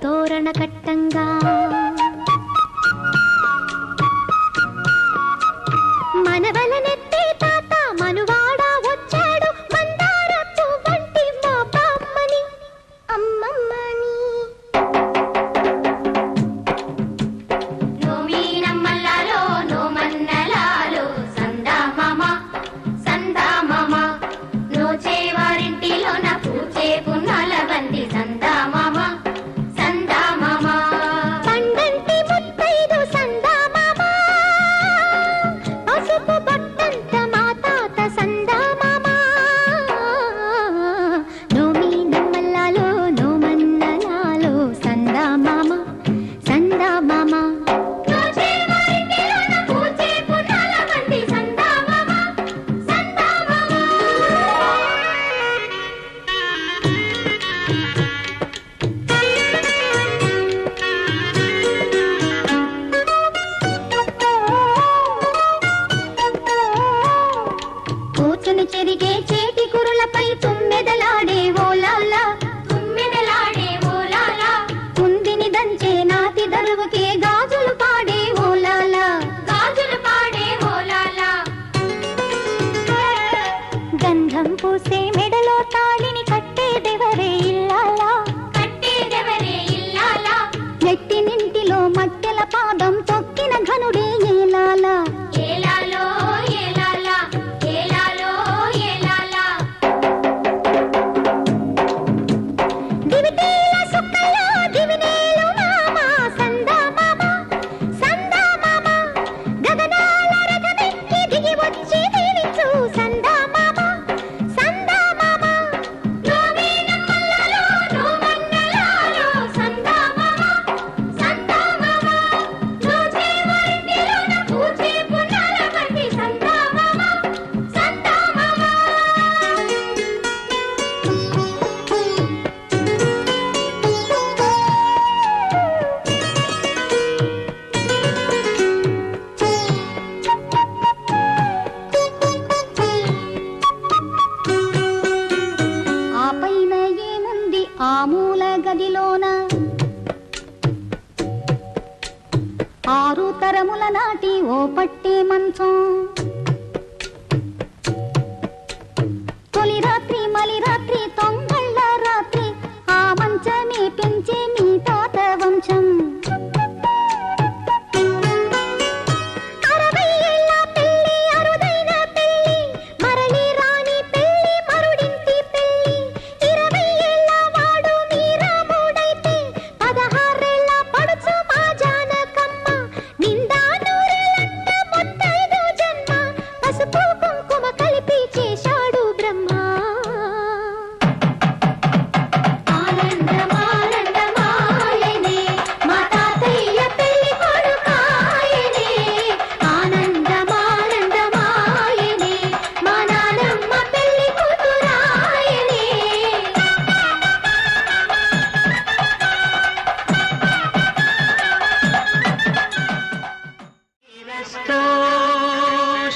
తోరణ కట్టంగా మనవలనెత్తే తాత మనువాడ వచ్చాడు మందార పువ్వంటి మా బామ్మని అమ్మమ్మని నోమీనమ్మల్లాలో నోమన్నలాలో సందా మామ నోచేవారింటిలో నా పూచే పున్నాల బంది సందా మామ పండంటి ముత్తైదు సందా మామ పసుపు బొట్టంత మా తాత సందా మామ నోమీనమ్మల్లాలో నోమన్నలాలో సందా మామ కూర్చుని చెరిగే చేటి కురులపై తుమ్మెదలాడే ఓలాలా కుందిని దంచే నాతి దరువుకే గాజులు పాడే ఓలాలా గంధం పూసే మెడలో తాళిని కట్టేదెవరే ఇల్లాలా నెట్టినింటిలో మట్టెల పాదం తొక్కిన ఘనుడే ఏలాలా దివిటీల సుక్కల్లో దివినేలు మామ సందా మామ గగనాల రథమెక్కి దిగి వచ్చి దీవించు సందా మామ నోమీనమ్మల్లాలో నోమన్నలాలో సందా మామ నోచేవారింటిలో నా పూచే పున్నాల బండి సందా మామ ఆ పైన ఏముంది ఆ మూల గదిలోన 6 తరముల నాటి ఓ పట్టే మంచం తొలి రాత్రి మలి రాత్రి తొంగళ్ళ రాత్రి ఆ మంచమే పెంచే మీ తాత వంశం 60 ఏళ్ల పెళ్లి అరుదైన పెళ్లి మరలి రాని పెళ్లి మరుడింటి పెళ్లి 20 ఏళ్ల వాడు మీరాముడైతే 16 ఏళ్ల పడుచు మా జానకమ్మ నిండా నూరెలంట ముత్తైదు జన్మ పసుపు కుంకుమ కలిపి చేశాడు బ్రహ్మ ఆనందమానందమాయనే మా తాతయ్య పెళ్లి కొడుకాయనే ఆనందమానందమాయనే మా నానమ్మ పెళ్లి కూతురాయనే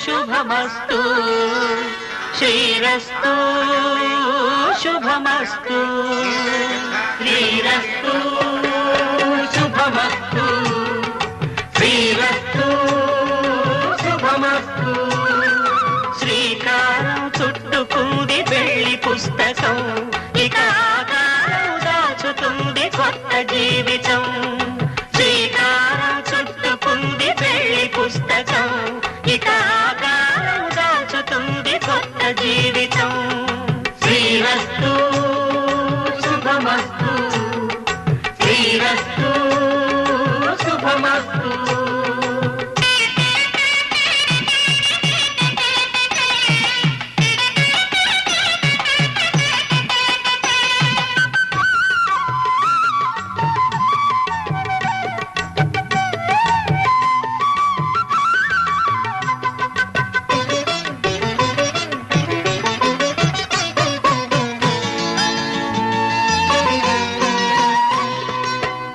శుభమస్తు శ్రీరస్తు శుభమస్తు శ్రీరస్తు శుభమస్తు శ్రీరస్తు శుభమస్తు శ్రీకారం చుట్టుకుంది పెళ్లి పుస్తకం ఇక ఆకారం దాచుతుంది కొత్త జీవితం శ్రీకారం చుట్టుకుంది పెళ్లి పుస్తకం ఇక ఆకారం దాచుతుంది కొత్త జీవితం శ్రీరస్తు శుభమస్తు శ్రీరస్తు శుభమస్తు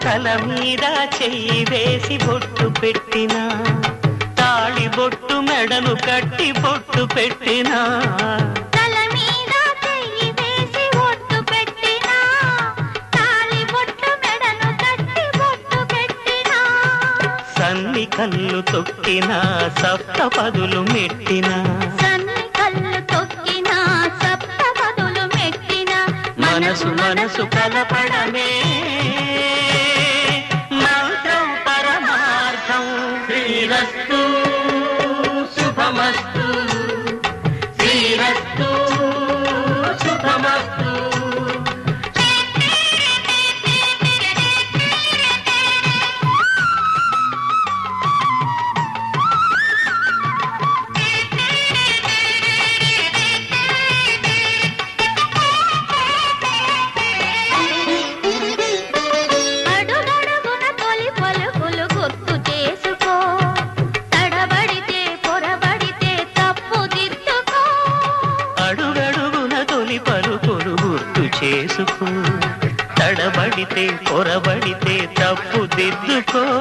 తల మీద చెయ్యి వేసి బొట్టు పెట్టినా తాళి బొట్టు మెడను కట్టి బొట్టు పెట్టినా తల మీద చెయ్యి వేసి బొట్టు పెట్టినా తాళి బొట్టు మెడను కళ్ళు తొక్కిన సప్తపదులు మెట్టిన సన్ని కళ్ళు తొక్కిన సప్తపదులు మెట్టిన మనసు మనసు కలపడమే మంత్రం పరమార్థం. శ్రీరస్తు శుభమస్తు, శ్రీరస్తు శుభమస్తు. అడుగడుగున తొలి పలుకులు గుర్తు చేసుకో, తడబడితే పొరబడితే తప్పు దిద్దుకో. అడుగడుగున తొలి పలుకులు గుర్తు చేసుకో, తడబడితే పొరబడితే తప్పు దిద్దుకో.